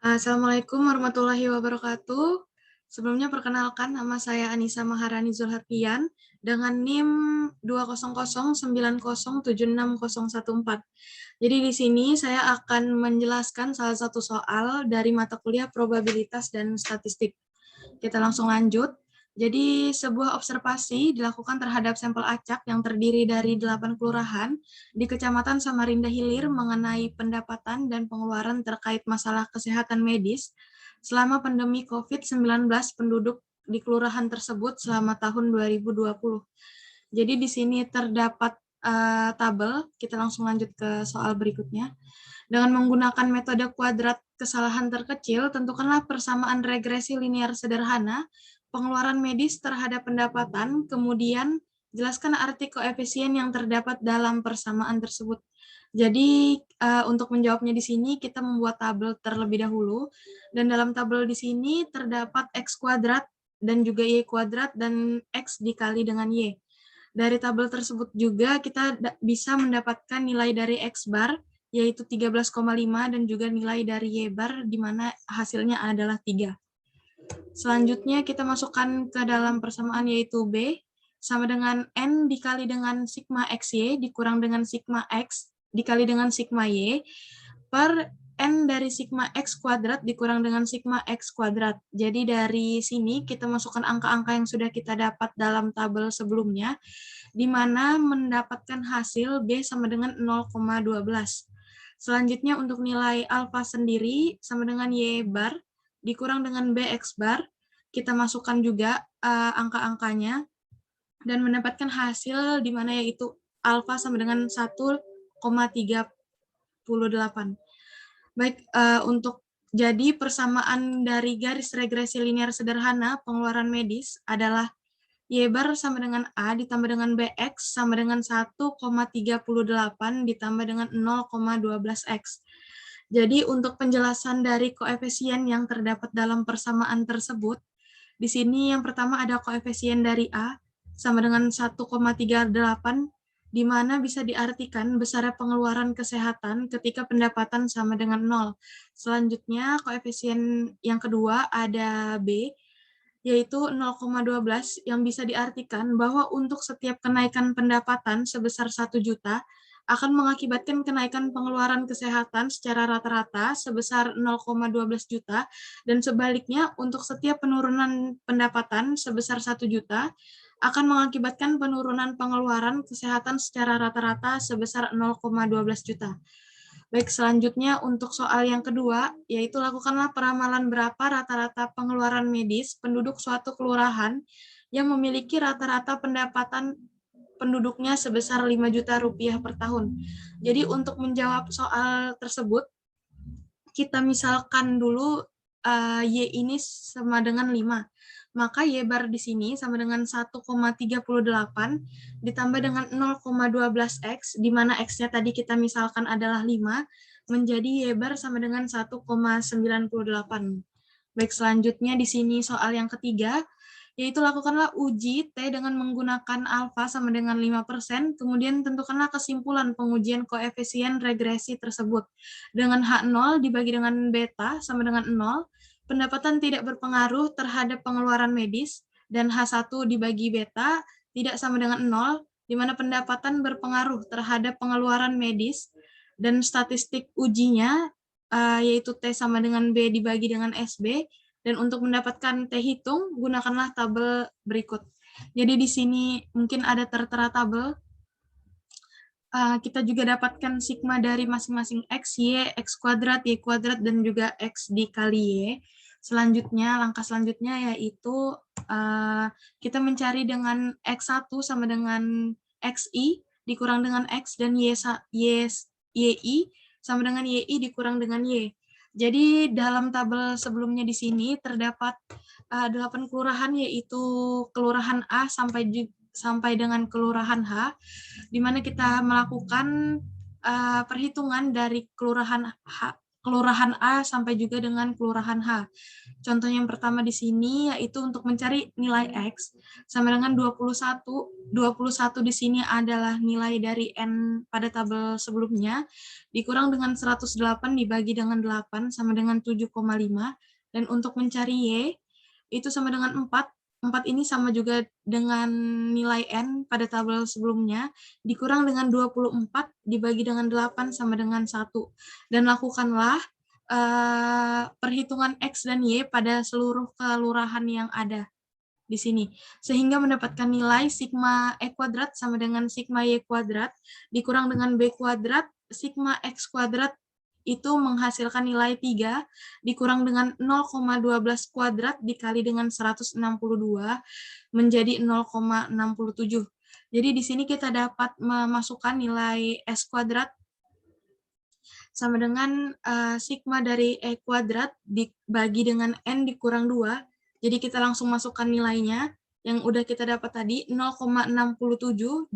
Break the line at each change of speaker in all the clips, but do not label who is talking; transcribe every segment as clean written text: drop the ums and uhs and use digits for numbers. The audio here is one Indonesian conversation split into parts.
Assalamualaikum warahmatullahi wabarakatuh. Sebelumnya perkenalkan nama saya Anissa Maharani Zulharfian dengan NIM 200907014. Jadi di sini saya akan menjelaskan salah satu soal dari mata kuliah probabilitas dan statistik. Kita langsung lanjut. Jadi sebuah observasi dilakukan terhadap sampel acak yang terdiri dari 8 kelurahan di Kecamatan Samarinda Hilir mengenai pendapatan dan pengeluaran terkait masalah kesehatan medis selama pandemi COVID-19 penduduk di kelurahan tersebut selama tahun 2020. Jadi di sini terdapat tabel, kita langsung lanjut ke soal berikutnya. Dengan menggunakan metode kuadrat kesalahan terkecil, tentukanlah persamaan regresi linear sederhana pengeluaran medis terhadap pendapatan, kemudian jelaskan arti koefisien yang terdapat dalam persamaan tersebut. Jadi untuk menjawabnya di sini kita membuat tabel terlebih dahulu, dan dalam tabel di sini terdapat x kuadrat dan juga y kuadrat dan x dikali dengan y. Dari tabel tersebut juga kita bisa mendapatkan nilai dari x bar yaitu 13,5 dan juga nilai dari y bar di mana hasilnya adalah 3. Selanjutnya kita masukkan ke dalam persamaan yaitu B sama dengan N dikali dengan sigma XY dikurang dengan sigma X dikali dengan sigma Y per N dari sigma X kuadrat dikurang dengan sigma X kuadrat. Jadi dari sini kita masukkan angka-angka yang sudah kita dapat dalam tabel sebelumnya, di mana mendapatkan hasil B sama dengan 0,12. Selanjutnya untuk nilai alfa sendiri sama dengan Y bar dikurang dengan BX bar, kita masukkan juga angka-angkanya dan mendapatkan hasil di mana yaitu alfa sama dengan 1,38. Baik, untuk jadi persamaan dari garis regresi linear sederhana pengeluaran medis adalah Y bar sama dengan A ditambah dengan BX sama dengan 1,38 ditambah dengan 0,12X. Jadi untuk penjelasan dari koefisien yang terdapat dalam persamaan tersebut, di sini yang pertama ada koefisien dari A sama dengan 1,38, di mana bisa diartikan besarnya pengeluaran kesehatan ketika pendapatan sama dengan 0. Selanjutnya koefisien yang kedua ada B, yaitu 0,12 yang bisa diartikan bahwa untuk setiap kenaikan pendapatan sebesar 1 juta akan mengakibatkan kenaikan pengeluaran kesehatan secara rata-rata sebesar 0,12 juta, dan sebaliknya untuk setiap penurunan pendapatan sebesar 1 juta akan mengakibatkan penurunan pengeluaran kesehatan secara rata-rata sebesar 0,12 juta. Baik, selanjutnya untuk soal yang kedua, yaitu lakukanlah peramalan berapa rata-rata pengeluaran medis penduduk suatu kelurahan yang memiliki rata-rata pendapatan penduduknya sebesar 5 juta rupiah per tahun. Jadi untuk menjawab soal tersebut, kita misalkan dulu Y ini sama dengan 5. Maka Y bar di sini sama dengan 1,38 ditambah dengan 0,12X, di mana X-nya tadi kita misalkan adalah 5, menjadi Y bar sama dengan 1,98. Baik, selanjutnya di sini soal yang ketiga, yaitu lakukanlah uji T dengan menggunakan alfa sama dengan 5%, kemudian tentukanlah kesimpulan pengujian koefisien regresi tersebut. Dengan H0 dibagi dengan beta sama dengan 0, pendapatan tidak berpengaruh terhadap pengeluaran medis, dan H1 dibagi beta tidak sama dengan 0, di mana pendapatan berpengaruh terhadap pengeluaran medis, dan statistik ujinya yaitu T sama dengan B dibagi dengan SB, dan untuk mendapatkan T hitung, gunakanlah tabel berikut. Jadi di sini mungkin ada tertera tabel. Kita juga dapatkan sigma dari masing-masing X, Y, X kuadrat, Y kuadrat, dan juga X dikali Y. Selanjutnya, langkah selanjutnya yaitu kita mencari dengan X1 sama dengan XI dikurang dengan X, dan YI sama dengan YI dikurang dengan Y. Jadi dalam tabel sebelumnya di sini terdapat 8 kelurahan, yaitu kelurahan A sampai dengan kelurahan H, di mana kita melakukan perhitungan dari kelurahan kelurahan A sampai juga dengan kelurahan H. Contoh yang pertama di sini yaitu untuk mencari nilai X sama dengan 21. 21 di sini adalah nilai dari N pada tabel sebelumnya, dikurang dengan 108 dibagi dengan 8 sama dengan 7,5. Dan untuk mencari Y, itu sama dengan 4. 4 ini sama juga dengan nilai N pada tabel sebelumnya, dikurang dengan 24 dibagi dengan 8 sama dengan 1. Dan lakukanlah perhitungan X dan Y pada seluruh kelurahan yang ada di sini. Sehingga mendapatkan nilai sigma E kuadrat sama dengan sigma Y kuadrat, dikurang dengan B kuadrat, sigma X kuadrat itu menghasilkan nilai 3, dikurang dengan 0,12 kuadrat dikali dengan 162, menjadi 0,67. Jadi di sini kita dapat memasukkan nilai S kuadrat sama dengan sigma dari E kuadrat dibagi dengan N dikurang 2. Jadi kita langsung masukkan nilainya yang udah kita dapat tadi, 0,67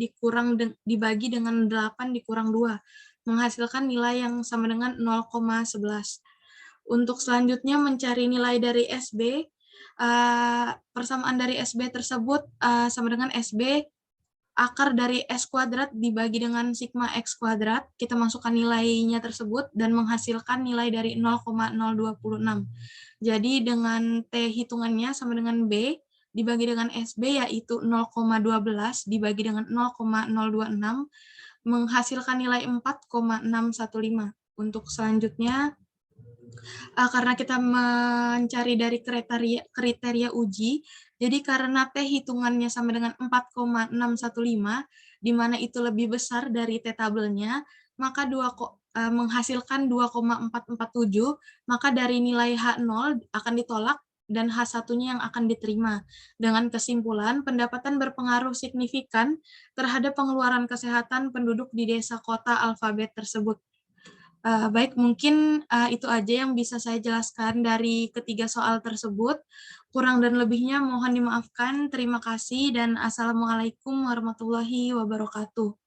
dibagi dengan 8 dikurang 2. Menghasilkan nilai yang sama dengan 0,11. Untuk selanjutnya mencari nilai dari SB, persamaan dari SB tersebut sama dengan SB akar dari S kuadrat dibagi dengan sigma X kuadrat, kita masukkan nilainya tersebut dan menghasilkan nilai dari 0,026. Jadi dengan T hitungannya sama dengan B dibagi dengan SB yaitu 0,12 dibagi dengan 0,026 menghasilkan nilai 4,615. Untuk selanjutnya, karena kita mencari dari kriteria uji, jadi karena T hitungannya sama dengan 4,615, di mana itu lebih besar dari T tabelnya, maka menghasilkan 2,447, maka dari nilai H0 akan ditolak dan H1-nya yang akan diterima. Dengan kesimpulan, pendapatan berpengaruh signifikan terhadap pengeluaran kesehatan penduduk di desa kota alfabet tersebut. Baik, mungkin itu aja yang bisa saya jelaskan dari ketiga soal tersebut. Kurang dan lebihnya mohon dimaafkan. Terima kasih dan Assalamualaikum warahmatullahi wabarakatuh.